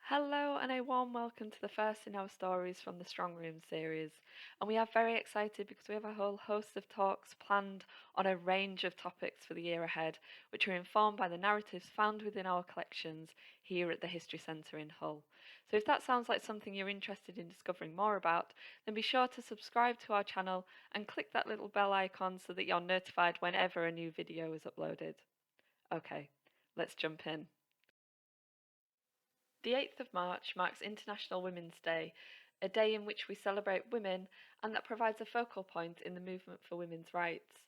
Hello, and a warm welcome to the first in our stories from the Strongrooms series. And we are very excited because we have a whole host of talks planned on a range of topics for the year ahead, which are informed by the narratives found within our collections here at the History Centre in Hull. So if that sounds like something you're interested in discovering more about, then be sure to subscribe to our channel and click that little bell icon so that you're notified whenever a new video is uploaded. Okay, let's jump in. The 8th of March marks International Women's Day, a day in which we celebrate women and that provides a focal point in the movement for women's rights.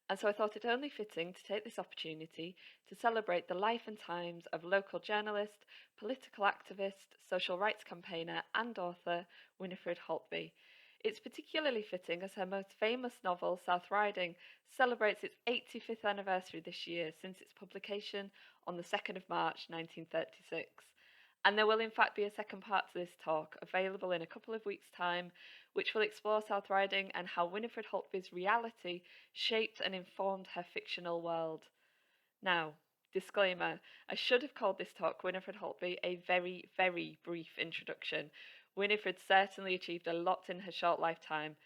And so I thought it only fitting to take this opportunity to celebrate the life and times of local journalist, political activist, social rights campaigner, and author Winifred Holtby. It's particularly fitting as her most famous novel, South Riding, celebrates its 85th anniversary this year since its publication on the 2nd of March 1936. And there will in fact be a second part to this talk, available in a couple of weeks' time, which will explore South Riding and how Winifred Holtby's reality shaped and informed her fictional world. Now, disclaimer, I should have called this talk Winifred Holtby a very, very brief introduction. Winifred certainly achieved a lot in her short lifetime.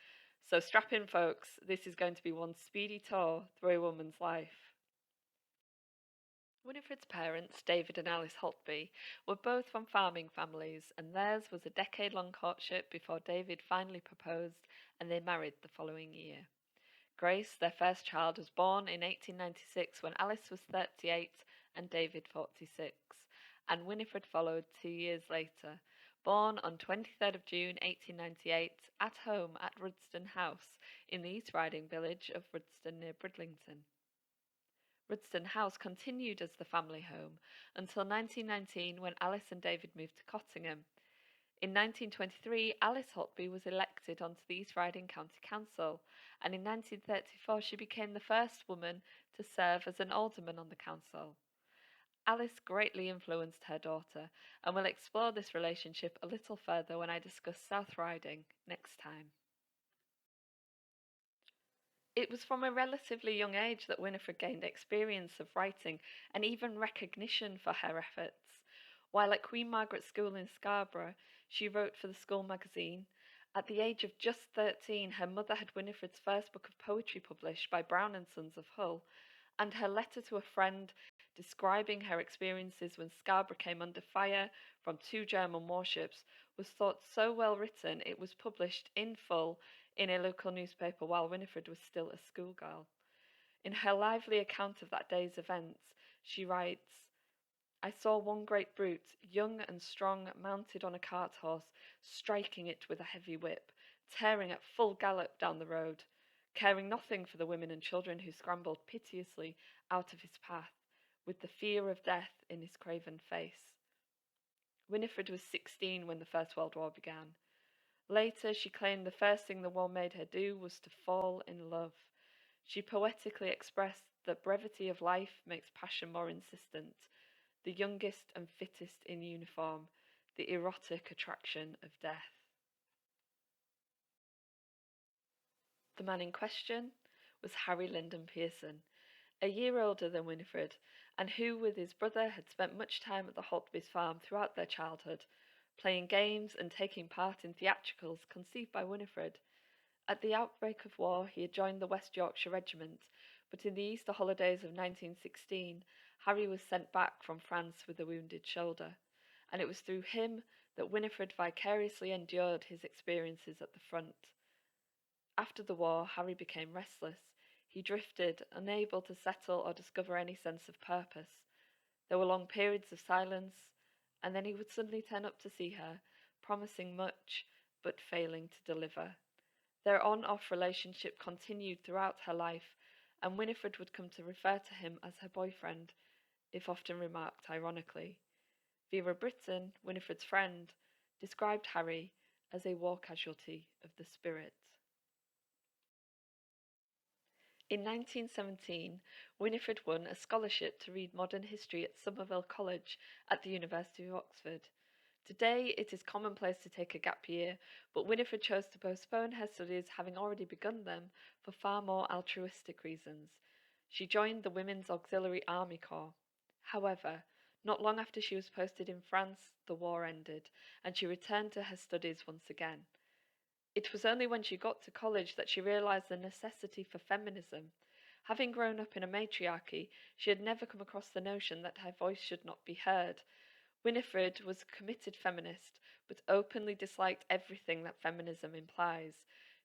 So strap in, folks, this is going to be one speedy tour through a woman's life. Winifred's parents, David and Alice Holtby, were both from farming families, and theirs was a decade-long courtship before David finally proposed and they married the following year. Grace, their first child, was born in 1896 when Alice was 38 and David 46, and Winifred followed 2 years later, born on 23rd of June 1898 at home at Rudston House in the East Riding village of Rudston near Bridlington. Rudston House continued as the family home until 1919 when Alice and David moved to Cottingham. In 1923, Alice Holtby was elected onto the East Riding County Council, and in 1934 she became the first woman to serve as an alderman on the council. Alice greatly influenced her daughter, and we'll explore this relationship a little further when I discuss South Riding next time. It was from a relatively young age that Winifred gained experience of writing and even recognition for her efforts. While at Queen Margaret School in Scarborough, she wrote for the school magazine. At the age of just 13, her mother had Winifred's first book of poetry published by Brown and Sons of Hull, and her letter to a friend describing her experiences when Scarborough came under fire from 2 German warships was thought so well written it was published in full in a local newspaper while Winifred was still a schoolgirl. In her lively account of that day's events, she writes, "I saw one great brute, young and strong, mounted on a cart horse, striking it with a heavy whip, tearing at full gallop down the road, caring nothing for the women and children who scrambled piteously out of his path, with the fear of death in his craven face." Winifred was 16 when the First World War began. Later, she claimed the first thing the war made her do was to fall in love. She poetically expressed that brevity of life makes passion more insistent, the youngest and fittest in uniform, the erotic attraction of death. The man in question was Harry Lyndon Pearson, a year older than Winifred, and who, with his brother, had spent much time at the Holtby's farm throughout their childhood, playing games and taking part in theatricals conceived by Winifred. At the outbreak of war, he had joined the West Yorkshire Regiment, but in the Easter holidays of 1916, Harry was sent back from France with a wounded shoulder, and it was through him that Winifred vicariously endured his experiences at the front. After the war, Harry became restless. He drifted, unable to settle or discover any sense of purpose. There were long periods of silence, and then he would suddenly turn up to see her, promising much, but failing to deliver. Their on-off relationship continued throughout her life, and Winifred would come to refer to him as her boyfriend, if often remarked ironically. Vera Brittain, Winifred's friend, described Harry as a war casualty of the spirit. In 1917, Winifred won a scholarship to read modern history at Somerville College at the University of Oxford. Today, it is commonplace to take a gap year, but Winifred chose to postpone her studies, having already begun them, for far more altruistic reasons. She joined the Women's Auxiliary Army Corps. However, Not long after she was posted in France, the war ended, and she returned to her studies once again. It was only when she got to college that she realised the necessity for feminism. Having grown up in a matriarchy, she had never come across the notion that her voice should not be heard. Winifred was a committed feminist, but openly disliked everything that feminism implies.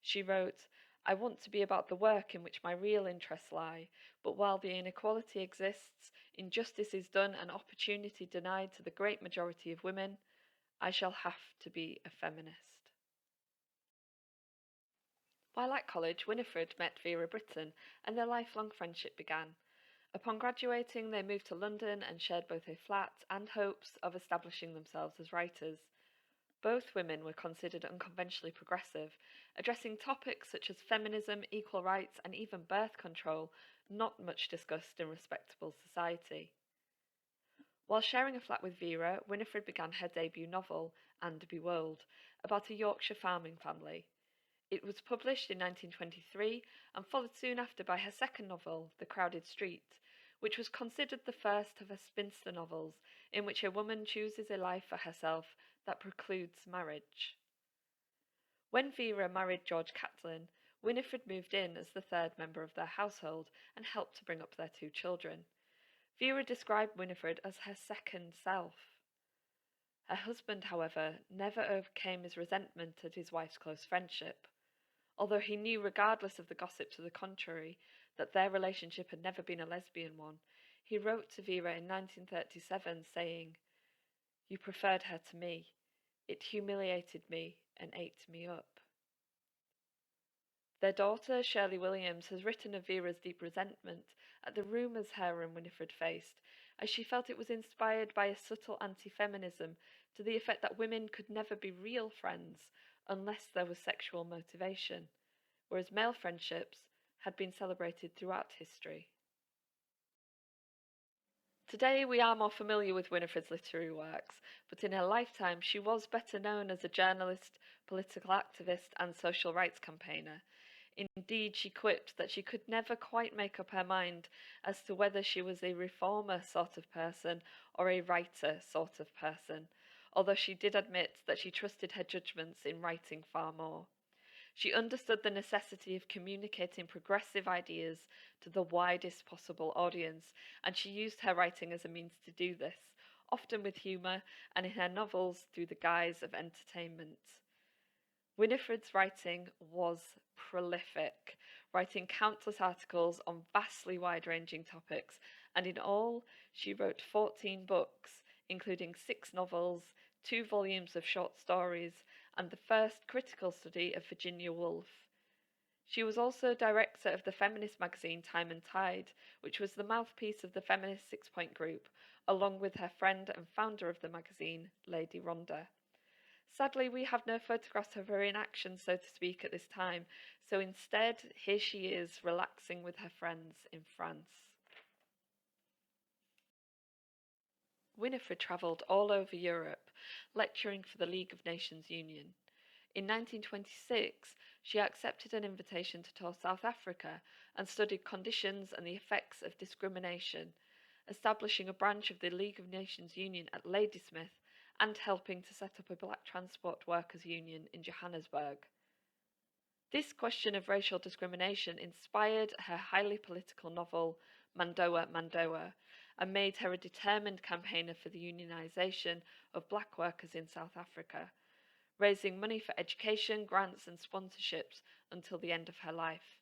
She wrote, "I want to be about the work in which my real interests lie, but while the inequality exists, injustice is done and opportunity denied to the great majority of women, I shall have to be a feminist." While at college, Winifred met Vera Brittain, and their lifelong friendship began. Upon graduating, they moved to London and shared both a flat and hopes of establishing themselves as writers. Both women were considered unconventionally progressive, addressing topics such as feminism, equal rights, and even birth control, not much discussed in respectable society. While sharing a flat with Vera, Winifred began her debut novel, And Be World, about a Yorkshire farming family. It was published in 1923 and followed soon after by her second novel, The Crowded Street, which was considered the first of her spinster novels in which a woman chooses a life for herself that precludes marriage. When Vera married George Catlin, Winifred moved in as the third member of their household and helped to bring up their two children. Vera described Winifred as her second self. Her husband, however, never overcame his resentment at his wife's close friendship. Although he knew, regardless of the gossip to the contrary, that their relationship had never been a lesbian one, he wrote to Vera in 1937 saying, "You preferred her to me. It humiliated me and ate me up." Their daughter, Shirley Williams, has written of Vera's deep resentment at the rumours her and Winifred faced, as she felt it was inspired by a subtle anti-feminism to the effect that women could never be real friends unless there was sexual motivation, whereas male friendships had been celebrated throughout history. Today we are more familiar with Winifred's literary works, but in her lifetime she was better known as a journalist, political activist, and social rights campaigner. Indeed, she quipped that she could never quite make up her mind as to whether she was a reformer sort of person or a writer sort of person, although she did admit that she trusted her judgments in writing far more. She understood the necessity of communicating progressive ideas to the widest possible audience, and she used her writing as a means to do this, often with humour, and in her novels through the guise of entertainment. Winifred's writing was prolific, writing countless articles on vastly wide-ranging topics, and in all, she wrote 14 books, including 6 novels, 2 volumes of short stories, and the first critical study of Virginia Woolf. She was also director of the feminist magazine Time and Tide, which was the mouthpiece of the feminist six-point group, along with her friend and founder of the magazine, Lady Rhonda. Sadly, we have no photographs of her in action, so to speak, at this time, so instead, here she is, relaxing with her friends in France. Winifred travelled all over Europe, lecturing for the League of Nations Union. In 1926, she accepted an invitation to tour South Africa and studied conditions and the effects of discrimination, establishing a branch of the League of Nations Union at Ladysmith and helping to set up a black transport workers' union in Johannesburg. This question of racial discrimination inspired her highly political novel Mandoa Mandoa and made her a determined campaigner for the unionisation of black workers in South Africa, raising money for education, grants and sponsorships until the end of her life.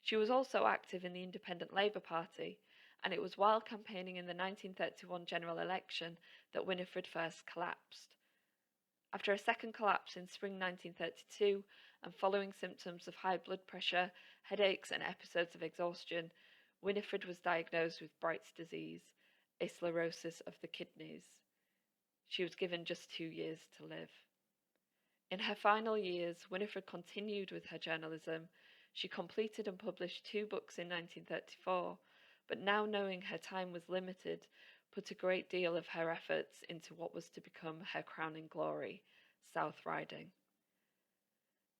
She was also active in the Independent Labour Party, and it was while campaigning in the 1931 general election that Winifred first collapsed. After a second collapse in spring 1932, and following symptoms of high blood pressure, headaches and episodes of exhaustion, Winifred was diagnosed with Bright's disease, a sclerosis of the kidneys. She was given just 2 years to live. In her final years, Winifred continued with her journalism. She completed and published 2 books in 1934, but now knowing her time was limited, put a great deal of her efforts into what was to become her crowning glory, South Riding.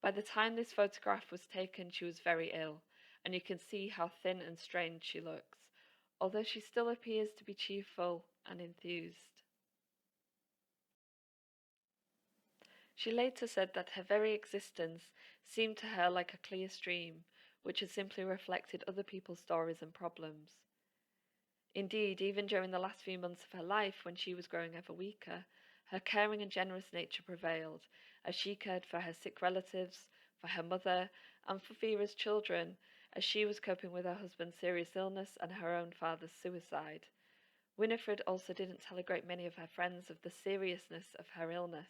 By the time this photograph was taken, she was very ill, and you can see how thin and strained she looks. Although she still appears to be cheerful and enthused. She later said that her very existence seemed to her like a clear stream, which had simply reflected other people's stories and problems. Indeed, even during the last few months of her life, when she was growing ever weaker, her caring and generous nature prevailed, as she cared for her sick relatives, for her mother, and for Vera's children, as she was coping with her husband's serious illness and her own father's suicide. Winifred also didn't tell a great many of her friends of the seriousness of her illness.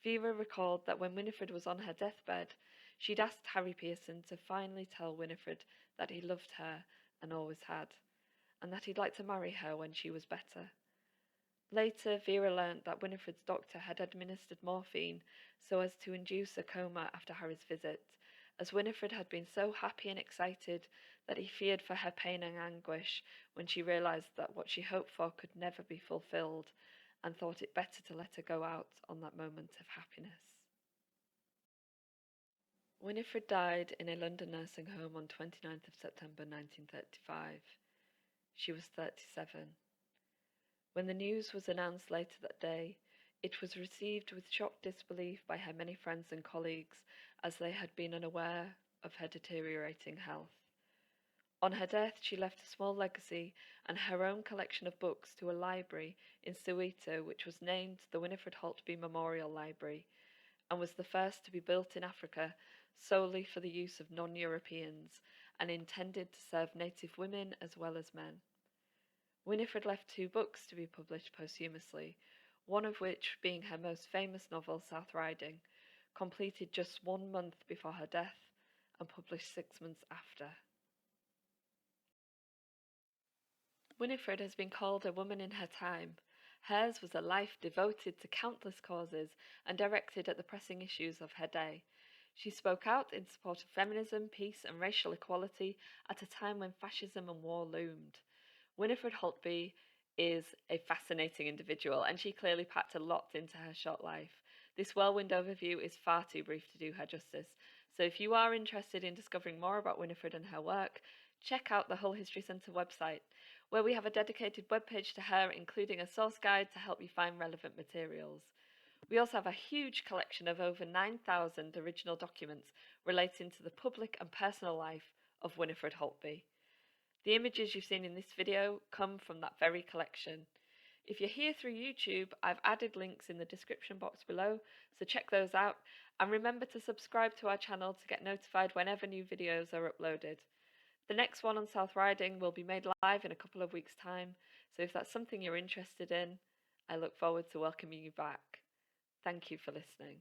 Vera recalled that when Winifred was on her deathbed, she'd asked Harry Pearson to finally tell Winifred that he loved her and always had, and that he'd like to marry her when she was better. Later, Vera learnt that Winifred's doctor had administered morphine so as to induce a coma after Harry's visit, as Winifred had been so happy and excited that he feared for her pain and anguish when she realised that what she hoped for could never be fulfilled, and thought it better to let her go out on that moment of happiness. Winifred died in a London nursing home on 29th of September 1935. She was 37. When the news was announced later that day, it was received with shocked disbelief by her many friends and colleagues, as they had been unaware of her deteriorating health. On her death, she left a small legacy and her own collection of books to a library in Soweto, which was named the Winifred Holtby Memorial Library, and was the first to be built in Africa solely for the use of non-Europeans, and intended to serve native women as well as men. Winifred left 2 books to be published posthumously, one of which, being her most famous novel, South Riding, completed just 1 month before her death and published 6 months after. Winifred has been called a woman in her time. Hers was a life devoted to countless causes and directed at the pressing issues of her day. She spoke out in support of feminism, peace, and racial equality at a time when fascism and war loomed. Winifred Holtby is a fascinating individual, and she clearly packed a lot into her short life. This whirlwind overview is far too brief to do her justice, so if you are interested in discovering more about Winifred and her work, check out the Hull History Centre website, where we have a dedicated webpage to her, including a source guide to help you find relevant materials. We also have a huge collection of over 9,000 original documents relating to the public and personal life of Winifred Holtby. The images you've seen in this video come from that very collection. If you're here through YouTube, I've added links in the description box below, so check those out, and remember to subscribe to our channel to get notified whenever new videos are uploaded. The next one on South Riding will be made live in a couple of weeks' time, so if that's something you're interested in, I look forward to welcoming you back. Thank you for listening.